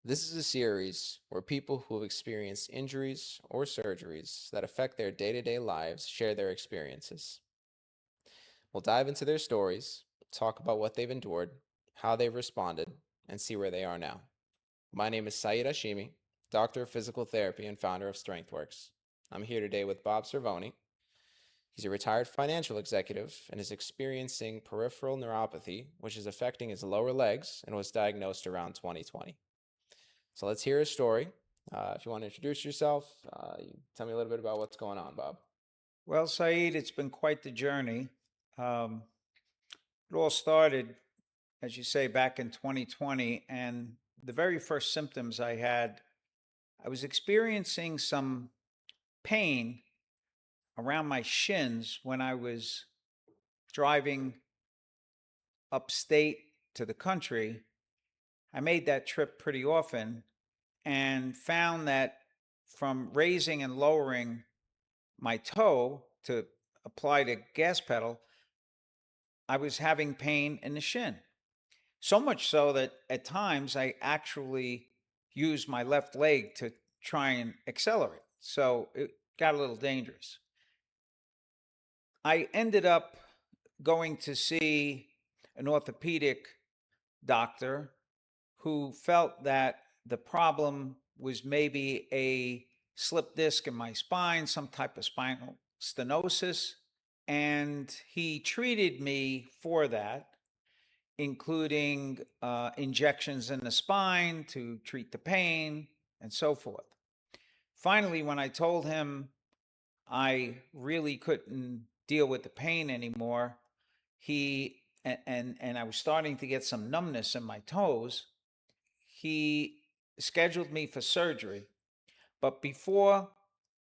This is a series where people who have experienced injuries or surgeries that affect their day to day lives share their experiences. We'll dive into their stories, talk about what they've endured, how they've responded, and see where they are now. My name is Saeed Hashimi, Doctor of Physical Therapy and founder of StrengthWorks. I'm here today with Bob Cervoni. He's a retired financial executive and is experiencing peripheral neuropathy, which is affecting his lower legs and was diagnosed around 2020. So let's hear his story. If you want to introduce yourself, tell me a little bit about what's going on, Bob. Well, Saeed, it's been quite the journey. Um, it all started, as you say, back in 2020. And the very first symptoms I had, I was experiencing some pain around my shins when I was driving upstate to the country. I made that trip pretty often and found that from raising and lowering my toe to apply the gas pedal, I was having pain in the shin. So much so that at times I actually used my left leg to try and accelerate. So it got a little dangerous. I ended up going to see an orthopedic doctor who felt that the problem was maybe a slip disc in my spine, some type of spinal stenosis. And he treated me for that, including injections in the spine to treat the pain and so forth. Finally, when I told him I really couldn't deal with the pain anymore, he and I was starting to get some numbness in my toes, he scheduled me for surgery. But before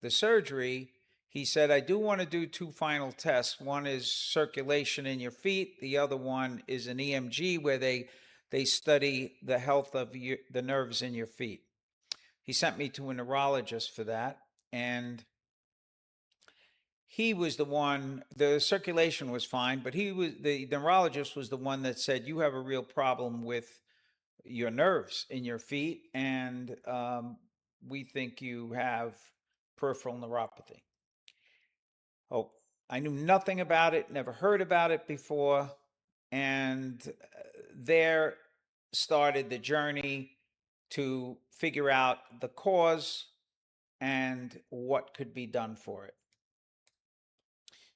the surgery, he said, I do want to do two final tests. One is circulation in your feet. The other one is an EMG where they study the health of the nerves in your feet. He sent me to a neurologist for that. And he was the one, the circulation was fine, but the neurologist was the one that said, you have a real problem with your nerves in your feet. And we think you have peripheral neuropathy. Oh, I knew nothing about it, never heard about it before. And there started the journey to figure out the cause and what could be done for it.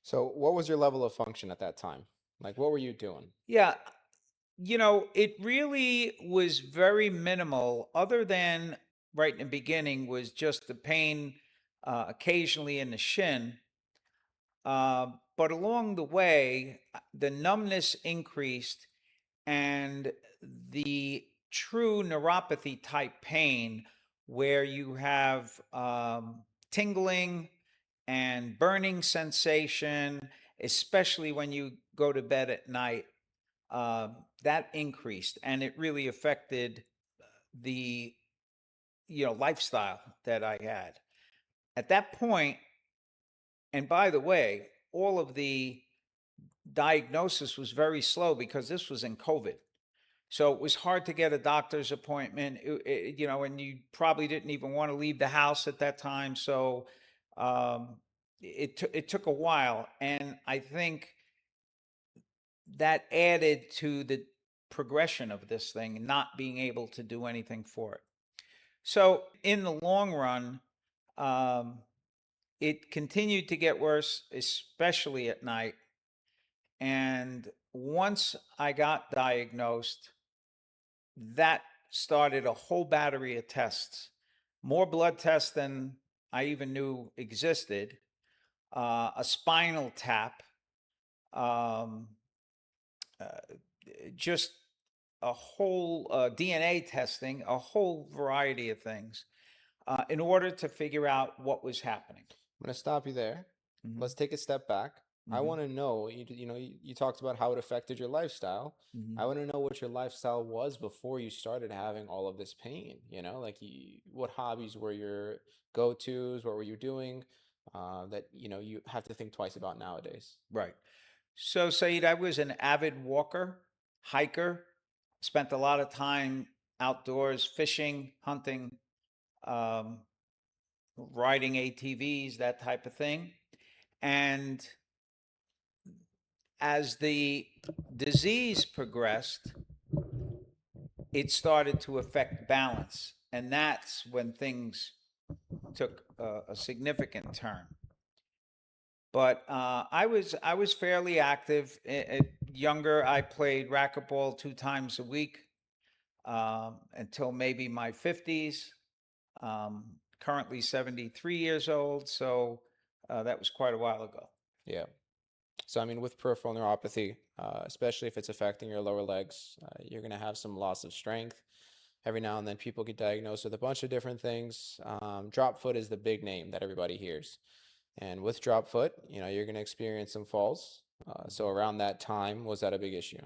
So, what was your level of function at that time? Like, what were you doing? Yeah, it really was very minimal, other than right in the beginning was just the pain occasionally in the shin. But along the way, the numbness increased, and the true neuropathy type pain, where you have tingling and burning sensation, especially when you go to bed at night, that increased, and it really affected the lifestyle that I had at that point. And by the way, all of the diagnosis was very slow because this was in COVID. So it was hard to get a doctor's appointment, and you probably didn't even want to leave the house at that time. So um, it took a while. And I think that added to the progression of this thing, not being able to do anything for it. So in the long run, um, it continued to get worse, especially at night. And once I got diagnosed, that started a whole battery of tests, more blood tests than I even knew existed, a spinal tap, um, uh, just a whole DNA testing, a whole variety of things in order to figure out what was happening. I'm going to stop you there. Hmm. Let's take a step back. I Hmm. want to know, you talked about how it affected your lifestyle. I Hmm. want to know what your lifestyle was before you started having all of this pain, like what hobbies were your go-tos, what were you doing that, you have to think twice about nowadays. Right. So, Saeed, I was an avid walker, hiker, spent a lot of time outdoors, fishing, hunting, um, riding ATVs, that type of thing. And as the disease progressed, it started to affect balance. And that's when things took a significant turn. But I was fairly active. Younger, I played racquetball 2 times a week until maybe my 50s. Currently 73 years old, so that was quite a while ago. Yeah. So, I mean, with peripheral neuropathy, especially if it's affecting your lower legs, you're going to have some loss of strength. Every now and then, people get diagnosed with a bunch of different things. Drop foot is the big name that everybody hears. And with drop foot, you're going to experience some falls. So, around that time, was that a big issue?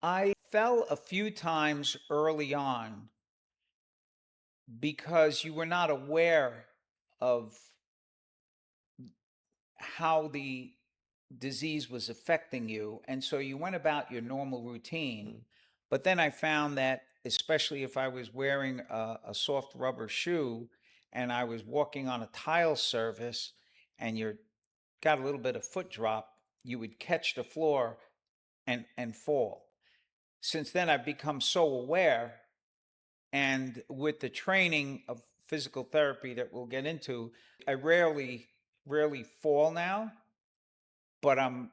I fell a few times early on because you were not aware of how the disease was affecting you. And so you went about your normal routine. Mm, But then I found that, especially if I was wearing a soft rubber shoe and I was walking on a tile surface and you got a little bit of foot drop, you would catch the floor and fall. Since then, I've become so aware. And with the training of physical therapy that we'll get into, I rarely fall now, but I'm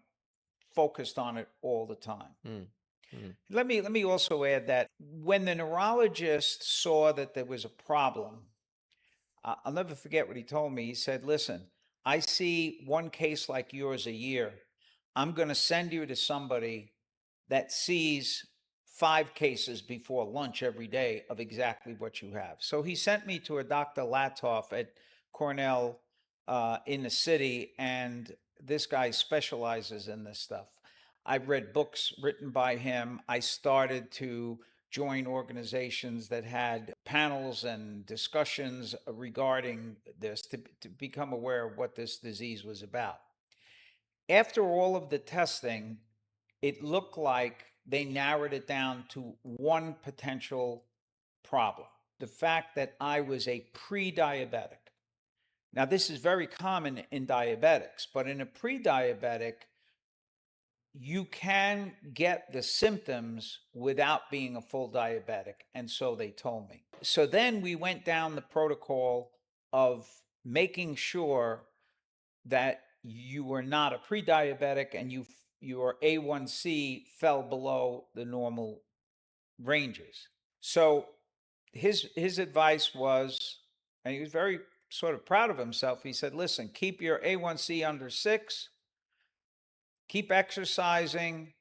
focused on it all the time. mm, mm, Let me also add that when the neurologist saw that there was a problem, I'll never forget what he told me. He said, "Listen, I see one case like yours a year. I'm going to send you to somebody that sees 5 cases before lunch every day of exactly what you have." So he sent me to a Dr. Latoff at Cornell in the city, and this guy specializes in this stuff. I've read books written by him. I started to join organizations that had panels and discussions regarding this to become aware of what this disease was about. After all of the testing, it looked like they narrowed it down to one potential problem: the fact that I was a pre diabetic. Now, this is very common in diabetics, but in a pre diabetic, you can get the symptoms without being a full diabetic. And so they told me. So then we went down the protocol of making sure that you were not a pre diabetic and your A1C fell below the normal ranges. So his advice was, and he was very sort of proud of himself. He said, "Listen, keep your A1C under 6, keep exercising,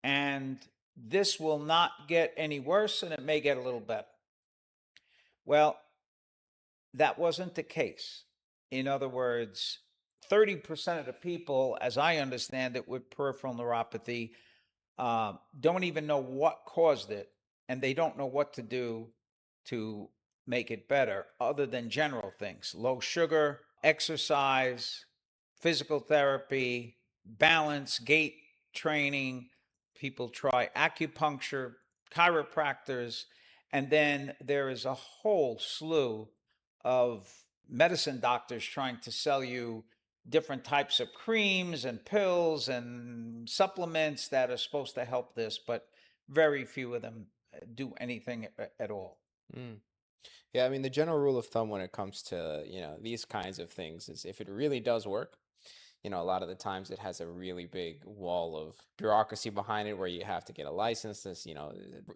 and this will not get any worse and it may get a little better." Well, that wasn't the case. In other words, 30% of the people, as I understand it, with peripheral neuropathy don't even know what caused it, and they don't know what to do to make it better other than general things: low sugar, exercise, physical therapy, balance, gait training. People try acupuncture, chiropractors, and then there is a whole slew of medicine doctors trying to sell you different types of creams and pills and supplements that are supposed to help this, but very few of them do anything at all. mm. Yeah, I mean, the general rule of thumb when it comes to, these kinds of things is if it really does work, a lot of the times it has a really big wall of bureaucracy behind it where you have to get a license to,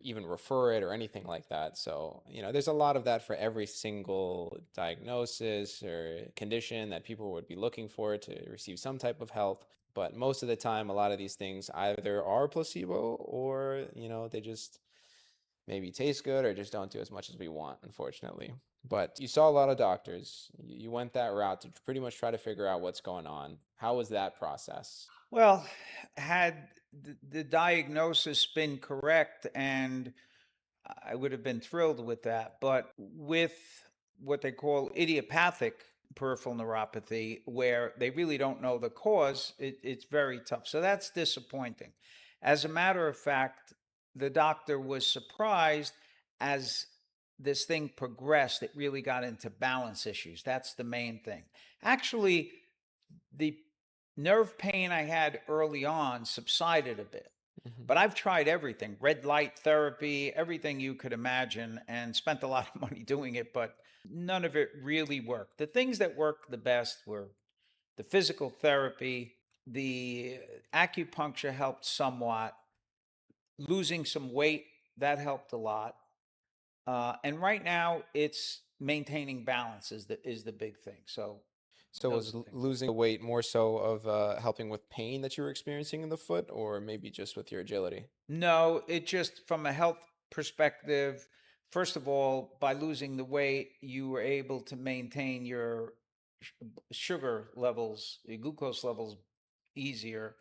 even refer it or anything like that. So, there's a lot of that for every single diagnosis or condition that people would be looking for to receive some type of help. But most of the time, a lot of these things either are placebo or, they just maybe taste good or just don't do as much as we want, unfortunately. But you saw a lot of doctors. You went that route to pretty much try to figure out what's going on. How was that process? Well, had the diagnosis been correct, and I would have been thrilled with that. But with what they call idiopathic peripheral neuropathy, where they really don't know the cause, it's very tough. So that's disappointing. As a matter of fact, the doctor was surprised as this thing progressed, it really got into balance issues. That's the main thing. Actually, the nerve pain I had early on subsided a bit. Hmm. But I've tried everything, red light therapy, everything you could imagine, and spent a lot of money doing it, but none of it really worked. The things that worked the best were the physical therapy, the acupuncture helped somewhat, losing some weight, that helped a lot. And right now, it's maintaining balance is the big thing. So So those are was the things. losing the weight more so of helping with pain that you were experiencing in the foot, or maybe just with your agility? No, it just from a health perspective, first of all, by losing the weight, you were able to maintain your sh- sugar levels, your glucose levels easier,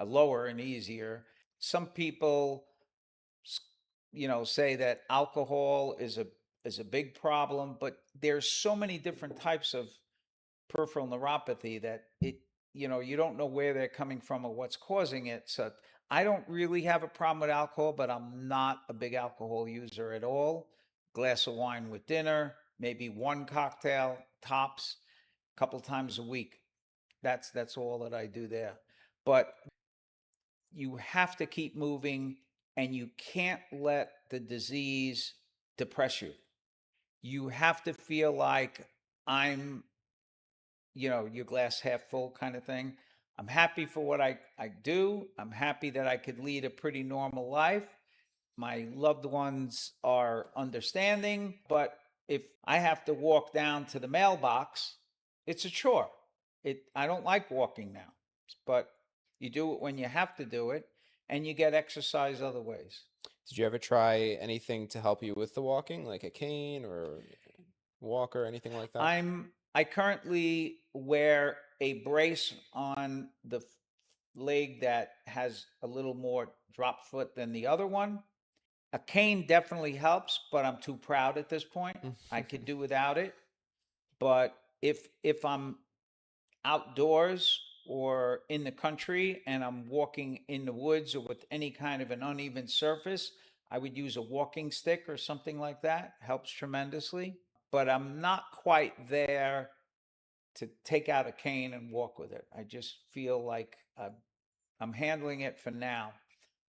lower and easier. Some people, s- say that alcohol is a big problem, but there's so many different types of peripheral neuropathy that you don't know where they're coming from or what's causing it. So I don't really have a problem with alcohol, but I'm not a big alcohol user at all. Glass of wine with dinner, maybe one cocktail tops, a couple times a week. That's all that I do there. But you have to keep moving, and you can't let the disease depress you. You have to feel like I'm your glass half full kind of thing. I'm happy for what I do. I'm happy that I could lead a pretty normal life. My loved ones are understanding, but if I have to walk down to the mailbox, it's a chore. I don't like walking now, but you do it when you have to do it, and you get exercise other ways. Did you ever try anything to help you with the walking, like a cane or walker, anything like that? I currently wear a brace on the leg that has a little more drop foot than the other one. A cane definitely helps, but I'm too proud at this point. I could do without it. But if I'm outdoors or in the country and I'm walking in the woods or with any kind of an uneven surface, I would use a walking stick or something like that. Helps tremendously. But I'm not quite there to take out a cane and walk with it. I just feel like I'm handling it for now,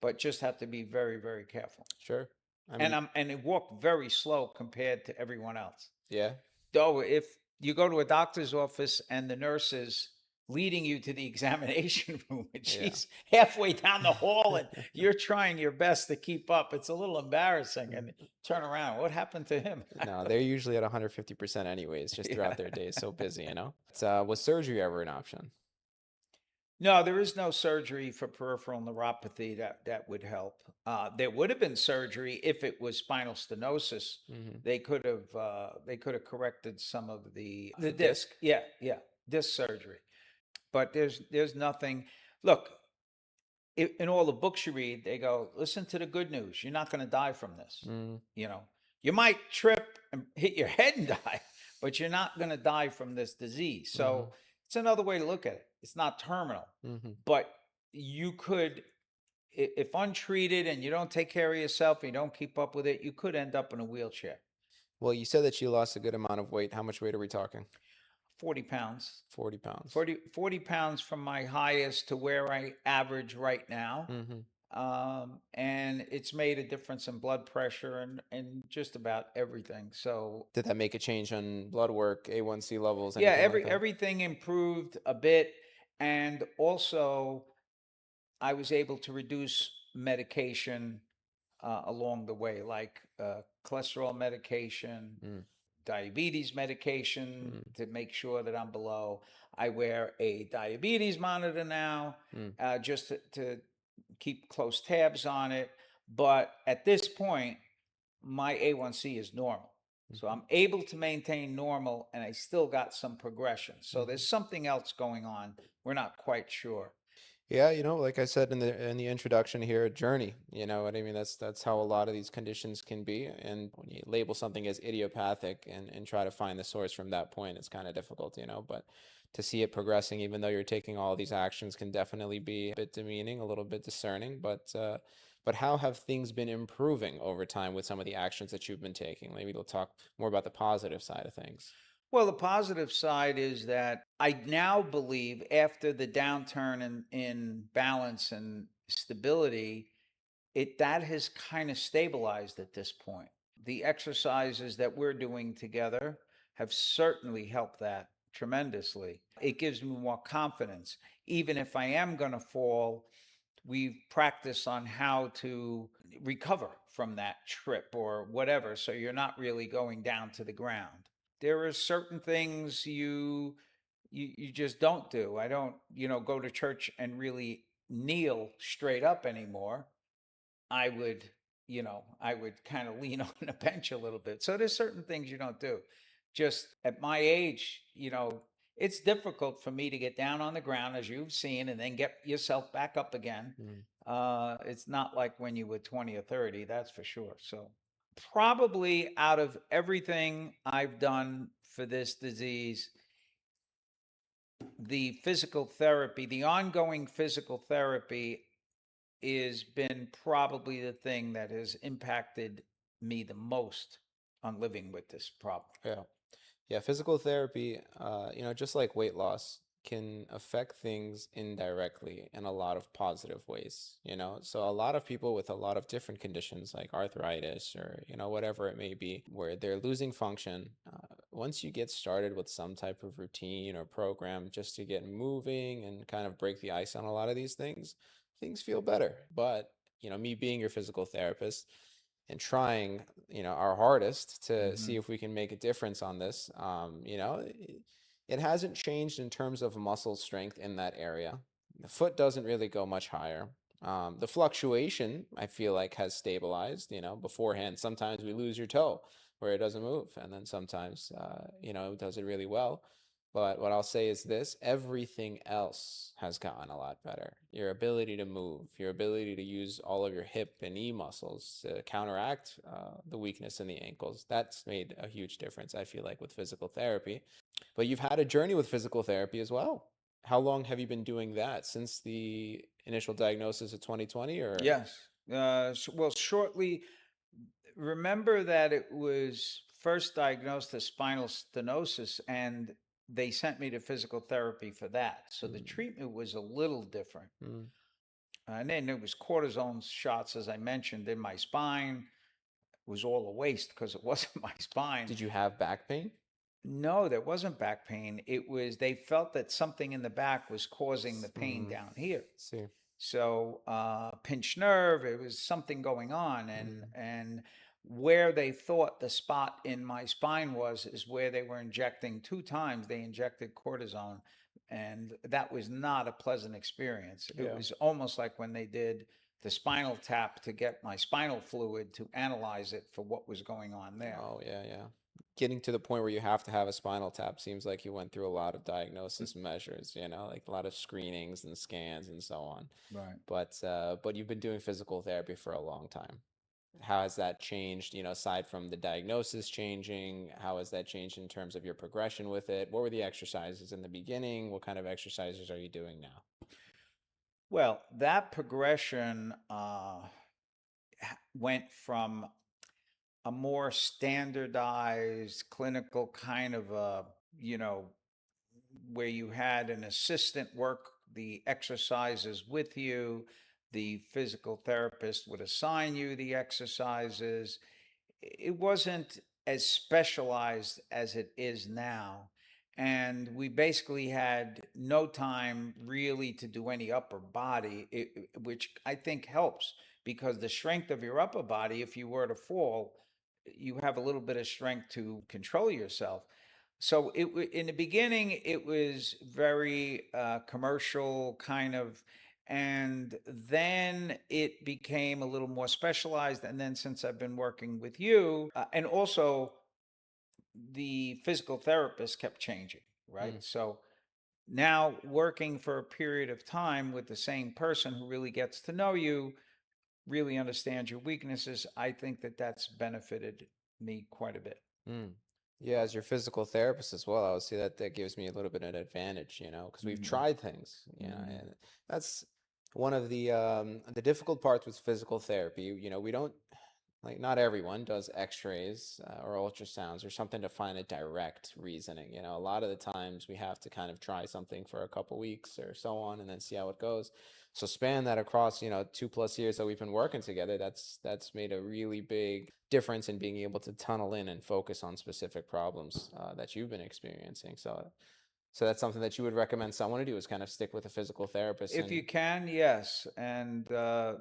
but just have to be very, very careful. Sure. I And mean, it walked very slow compared to everyone else. yeah, Though if you go to a doctor's office and the nurse is leading you to the examination room and yeah. she's halfway down the hall and you're trying your best to keep up, it's a little embarrassing. And turn around, what happened to him? No, they're usually at 150% anyways, just Yeah. throughout their day, so busy, you know? Was surgery ever an option? No, there is no surgery for peripheral neuropathy that would help. There would have been surgery if it was spinal stenosis. Hmm. They could have corrected some of the The disc. disc? Yeah, yeah, disc surgery. But there's nothing. Look, in all the books you read, they go, listen to the good news. You're not going to die from this. Mm, You know, you might trip and hit your head and die, but you're not going to die from this disease. mm-hmm, So it's another way to look at it. It's not terminal, mm-hmm. but you could, if untreated and you don't take care of yourself and you don't keep up with it, you could end up in a wheelchair. Well, you said that you lost a good amount of weight. How much weight are we talking? 40 pounds. 40 pounds. 40 pounds from my highest to where I average right now. Mm-hmm. And it's made a difference in blood pressure and just about everything. So Did that make a change on blood work, A1C levels, yeah, anything like that? everything improved a bit, and also I was able to reduce medication along the way, like cholesterol medication, Mm, diabetes medication mm, to make sure that I'm below. I wear a diabetes monitor now, mm, just to keep close tabs on it. But at this point, my A1C is normal. So mm-hmm, I'm able to maintain normal and I still got some progression. So mm-hmm. there's something else going on. We're not quite sure. Yeah, like I said in the introduction here, a journey. You know what I mean? That's how a lot of these conditions can be. And when you label something as idiopathic and try to find the source from that point, it's kind of difficult. But to see it progressing, even though you're taking all these actions, can definitely be a bit demeaning, a little bit discerning. But But how have things been improving over time with some of the actions that you've been taking? Maybe we'll talk more about the positive side of things. Well, the positive side is that I now believe after the downturn in balance and stability, it that has kind of stabilized at this point. The exercises that we're doing together have certainly helped that tremendously. It gives me more confidence. Even if I am going to fall, we've practiced on how to recover from that trip or whatever. So you're not really going down to the ground. There are certain things you just don't do. I don't, go to church and really kneel straight up anymore. I would, I would kind of lean on a bench a little bit. So there's certain things you don't do. Just at my age, it's difficult for me to get down on the ground, as you've seen, and then get yourself back up again. Mm. It's not like when you were 20 or 30, that's for sure. So probably out of everything I've done for this disease, the ongoing physical therapy is been probably the thing that has impacted me the most on living with this problem. Yeah. Yeah, physical therapy, just like weight loss, can affect things indirectly in a lot of positive ways. So a lot of people with a lot of different conditions like arthritis or, whatever it may be, where they're losing function, once you get started with some type of routine or program just to get moving and kind of break the ice on a lot of these things feel better. But, me being your physical therapist, and trying our hardest to see Hmm. if we can make a difference on this. It hasn't changed in terms of muscle strength in that area. The foot doesn't really go much higher. The fluctuation, I feel like, has stabilized. Beforehand, sometimes we lose your toe where it doesn't move, and then sometimes it does it really well. But what I'll say is this: everything else has gotten a lot better. Your ability to move, your ability to use all of your hip and knee muscles to counteract the weakness in the ankles. That's made a huge difference, I feel like, with physical therapy. But you've had a journey with physical therapy as well. How long have you been doing that? Since the initial diagnosis of 2020 or? Yes. Well, shortly, remember that it was first diagnosed as spinal stenosis, and they sent me to physical therapy for that. So the Mm, treatment was a little different. mm. And then there was cortisone shots, as I mentioned, in my spine. It was all a waste because it wasn't my spine. Did you have back pain? No, there wasn't back pain. It was they felt that something in the back was causing the pain Mm, down here. see. So pinched nerve, it was something going on, and Mm, where they thought the spot in my spine was is where they were injecting 2 times. They injected cortisone, and that was not a pleasant experience. It yeah. was almost like when they did the spinal tap to get my spinal fluid to analyze it for what was going on there. Oh, yeah, yeah. Getting to the point where you have to have a spinal tap seems like you went through a lot of diagnosis measures, like a lot of screenings and scans and so on. Right. But you've been doing physical therapy for a long time. How has that changed, aside from the diagnosis changing? How has that changed in terms of your progression with it? What were the exercises in the beginning? What kind of exercises are you doing now? Well, that progression went from a more standardized clinical kind of you know, where you had an assistant work the exercises with you, the physical therapist would assign you the exercises. It wasn't as specialized as it is now. And we basically had no time really to do any upper body, which I think helps because the strength of your upper body, if you were to fall, you have a little bit of strength to control yourself. So in the beginning, it was very commercial kind of, and then it became a little more specialized. And then since I've been working with you, and also the physical therapist kept changing, right? Mm, So now working for a period of time with the same person who really gets to know you, really understands your weaknesses, I think that that's benefited me quite a bit. mm. Yeah, as your physical therapist as well, I would say that gives me a little bit of an advantage, because we've Mhm. tried things, Mhm. and that's One of the difficult parts with physical therapy, we don't, like, not everyone does x-rays or ultrasounds or something to find a direct reasoning. A lot of the times we have to kind of try something for a couple weeks or so on and then see how it goes. So span that across 2+ years that we've been working together, that's made a really big difference in being able to tunnel in and focus on specific problems that you've been experiencing. So that's something that you would recommend someone to do, is kind of stick with a physical therapist. If And you can, yes. And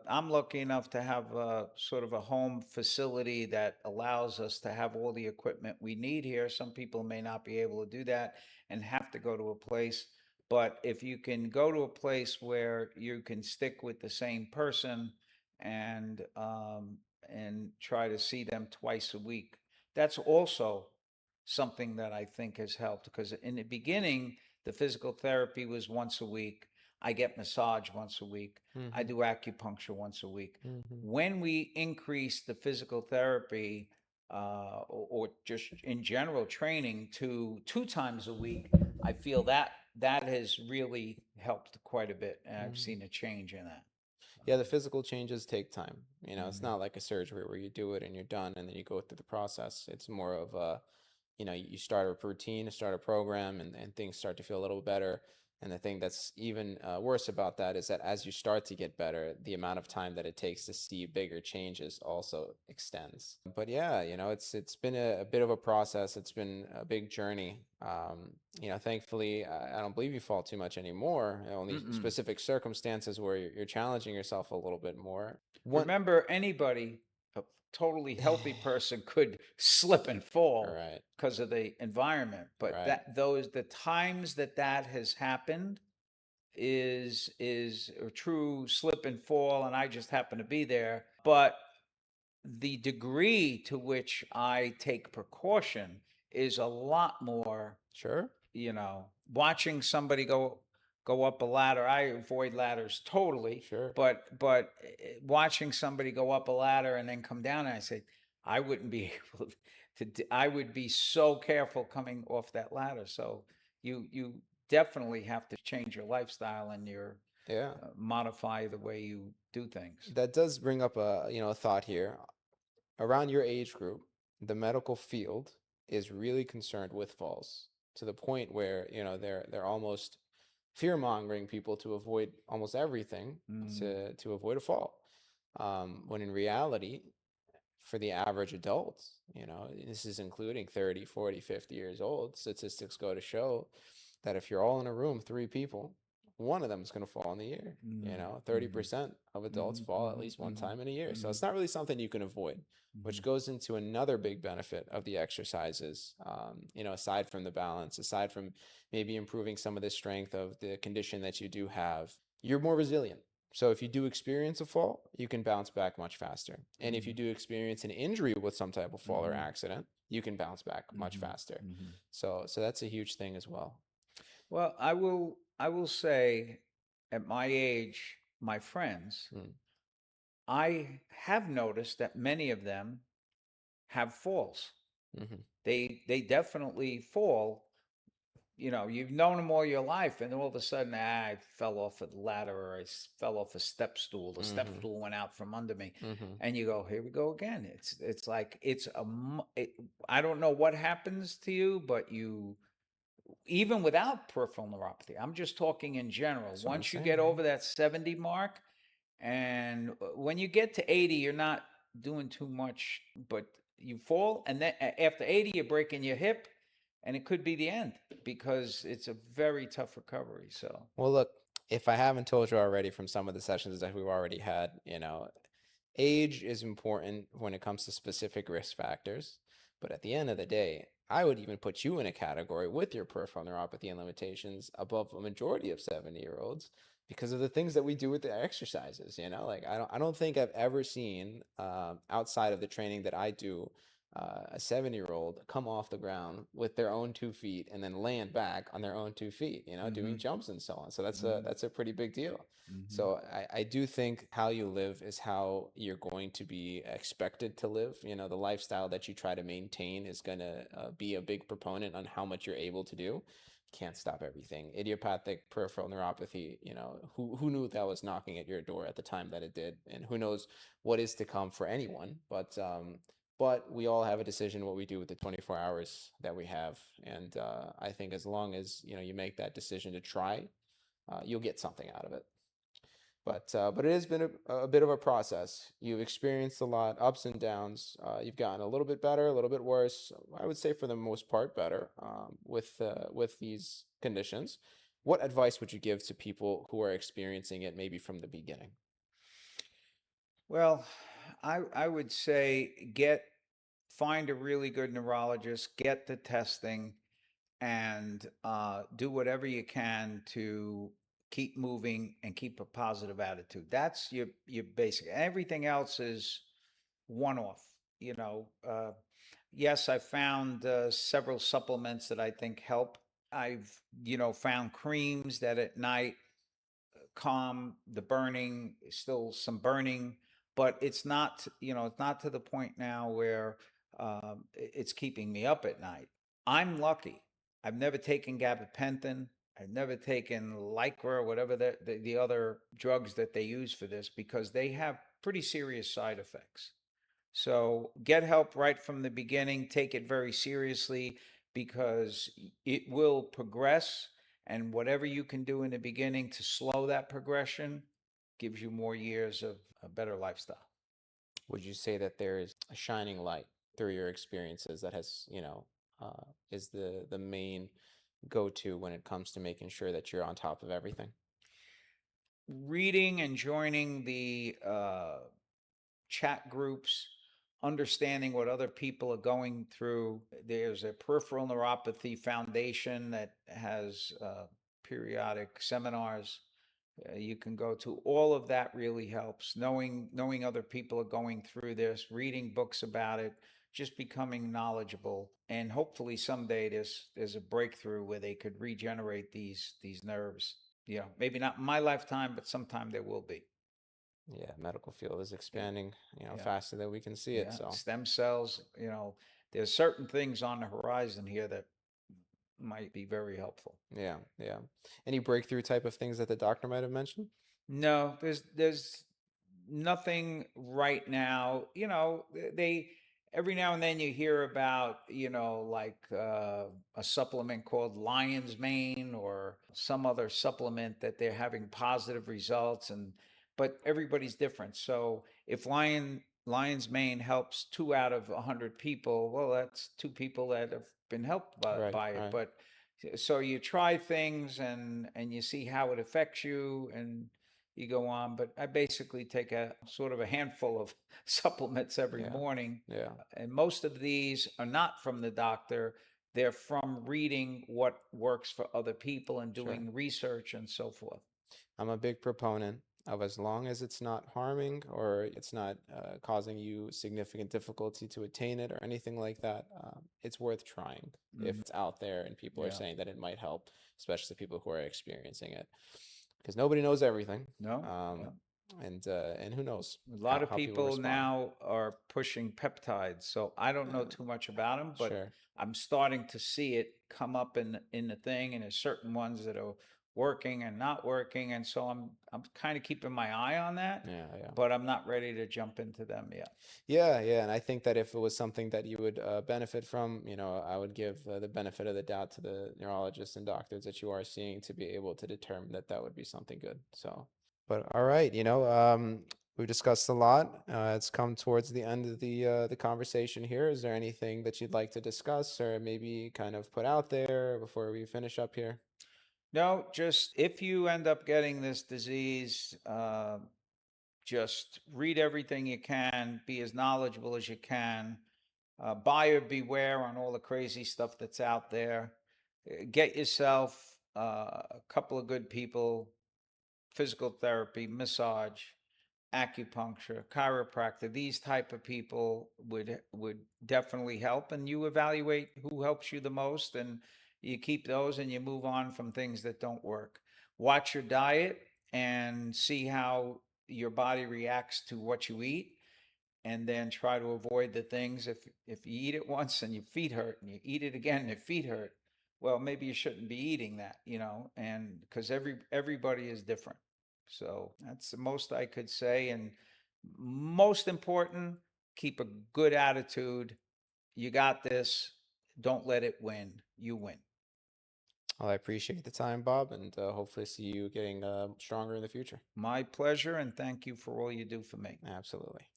I'm lucky enough to have a sort of a home facility that allows us to have all the equipment we need here. Some people may not be able to do that and have to go to a place. But if you can go to a place where you can stick with the same person and try to see them twice a week, that's also something that I think has helped. Because in the beginning, the physical therapy was once a week. I get massage once a week. I hmm do acupuncture once a week. hmm When we increase the physical therapy or just in general training to 2 times a week, I feel that that has really helped quite a bit. And I've hmm seen a change in that. Yeah, the physical changes take time. It's Mhm. not like a surgery where you do it and you're done and then you go through the process. It's more of a, you start a routine, start a program, and things start to feel a little better. And the thing that's even worse about that is that as you start to get better, the amount of time that it takes to see bigger changes also extends. But yeah, it's been a bit of a process. It's been a big journey. Thankfully, I don't believe you fall too much anymore. Only Mm-mm. specific circumstances where you're challenging yourself a little bit more. One, Remember, anybody, a totally healthy person, could slip and fall right, because of the environment. But right, that those the times that that has happened is a true slip and fall, and I just happen to be there. But the degree to which I take precaution is a lot more, sure, watching somebody go up a ladder. I avoid ladders totally, sure. but watching somebody go up a ladder and then come down, and I say, I wouldn't be able I would be so careful coming off that ladder. So you definitely have to change your lifestyle and your Yeah. modify the way you do things. That does bring up a thought here. Around your age group, the medical field is really concerned with falls, to the point where, they're almost fear-mongering people to avoid almost everything Mm, to avoid a fall. When in reality, for the average adult, this is including 30, 40, 50 years old, statistics go to show that if you're all in a room, three people, one of them is going to fall in the year. mm, mhm, 30% of adults mhm, fall at mhm, least one mhm, time in a year. So mhm, it's not really something you can avoid, which mhm, goes into another big benefit of the exercises. Aside from the balance, aside from maybe improving some of the strength of the condition that you do have, you're more resilient. So if you do experience a fall, you can bounce back much faster. And if you mhm, do experience an injury with some type of fall or mhm, accident, you can bounce back much mhm, faster. mhm. So that's a huge thing as well. Well, I will say at my age, my friends, Mm, I have noticed that many of them have falls. hmm They definitely fall. You've known them all your life, and all of a sudden, I fell off a ladder or fell off a step stool. The step hmm stool went out from under me, hmm and you go, here we go again. It's like I don't know what happens to you, but you even without peripheral neuropathy, I'm just talking in general. That's what I'm Once you get saying. over that 70 mark, and when you get to 80, you're not doing too much, but you fall, and then after 80, you're breaking your hip, and it could be the end because it's a very tough recovery. So, Well, look, if I haven't told you already from some of the sessions that we've already had, age is important when it comes to specific risk factors. But at the end of the day, I would even put you in a category with your peripheral neuropathy and limitations above a majority of 70-year-olds because of the things that we do with the exercises. Like I don't think I've ever seen outside of the training that I do a 70-year-old come off the ground with their own 2 feet and then land back on their own 2 feet, mm-hmm, doing jumps and so on. So that's a mm-hmm, that's a pretty big deal. mm-hmm, So I do think how you live is how you're going to be expected to live. The lifestyle that you try to maintain is going to be a big proponent on how much you're able to do. can't stop everything. Idiopathic peripheral neuropathy, who knew that was knocking at your door at the time that it did, and who knows what is to come for anyone. But we all have a decision what we do with the 24 hours that we have, and I think as long as you make that decision to try, you'll get something out of it. But it has been a bit of a process. You've experienced a lot, ups and downs. You've gotten a little bit better, a little bit worse. I would say for the most part better with these conditions. What advice would you give to people who are experiencing it maybe from the beginning? Well, I would say find a really good neurologist, get the testing, and do whatever you can to keep moving and keep a positive attitude. That's your basic. Everything else is one off. You know, yes, I found several supplements that I think help. I've found creams that at night calm the burning, still some burning, but it's not to the point now where it's keeping me up at night. I'm lucky. I've never taken gabapentin. I've never taken Lycra, whatever the other drugs that they use for this, because they have pretty serious side effects. So get help right from the beginning. Take it very seriously because it will progress. And whatever you can do in the beginning to slow that progression gives you more years of a better lifestyle. Would you say that there is a shining light through your experiences that is the main go-to when it comes to making sure that you're on top of everything? Reading and joining the chat groups, understanding what other people are going through. There's a Peripheral Neuropathy Foundation that has periodic seminars you can go to. All of that really helps. Knowing other people are going through this, reading books about it, just becoming knowledgeable, and hopefully someday there's a breakthrough where they could regenerate these nerves. Maybe not in my lifetime, but sometime there will be. Yeah, medical field is expanding, Yeah. faster than we can see it. Yeah, So, stem cells, there's certain things on the horizon here that might be very helpful. yeah, yeah. Any breakthrough type of things that the doctor might have mentioned? No, there's nothing right now. They every now and then you hear about, like a supplement called Lion's Mane or some other supplement that they're having positive results, and but everybody's different. So if Lion's Mane helps 2 out of 100 people, well, that's 2 people that have been helped Right, by it. right. But so you try things and you see how it affects you, and you go on. But I basically take a sort of a handful of supplements every Yeah, morning. yeah, And most of these are not from the doctor. They're from reading what works for other people and sure. doing research and so forth. I'm a big proponent of as long as it's not harming or it's not causing you significant difficulty to attain it or anything like that, it's worth trying if Mhm. it's out there and people are Yeah. saying that it might help, especially people who are experiencing it. Because nobody knows everything, No. um, Yeah. and who knows A lot of how people people respond. now are pushing peptides, so I don't know too much about them, but Sure. I'm starting to see it come up in the thing, and there's certain ones that are working and not working, and so I'm kind of keeping my eye on that, Yeah, yeah. but I'm not ready to jump into them yet. Yeah, yeah, and I think that if it was something that you would benefit from, I would give the benefit of the doubt to the neurologists and doctors that you are seeing to be able to determine that that would be something good. So, but all right, we've discussed a lot. It's come towards the end of the conversation here. Is there anything that you'd like to discuss or maybe kind of put out there before we finish up here? No, just if you end up getting this disease, just read everything you can, be as knowledgeable as you can. Buyer beware on all the crazy stuff that's out there. Get yourself a couple of good people, physical therapy, massage, acupuncture, chiropractor. These type of people would definitely help, and you evaluate who helps you the most, and you keep those, and you move on from things that don't work. Watch your diet and see how your body reacts to what you eat, and then try to avoid the things. If you eat it once and your feet hurt and you eat it again and your feet hurt, well, maybe you shouldn't be eating that, and because everybody is different. So that's the most I could say. And most important, keep a good attitude. You got this. Don't let it win. You win. Well, I appreciate the time, Bob, and hopefully see you getting stronger in the future. My pleasure, and thank you for all you do for me. Absolutely.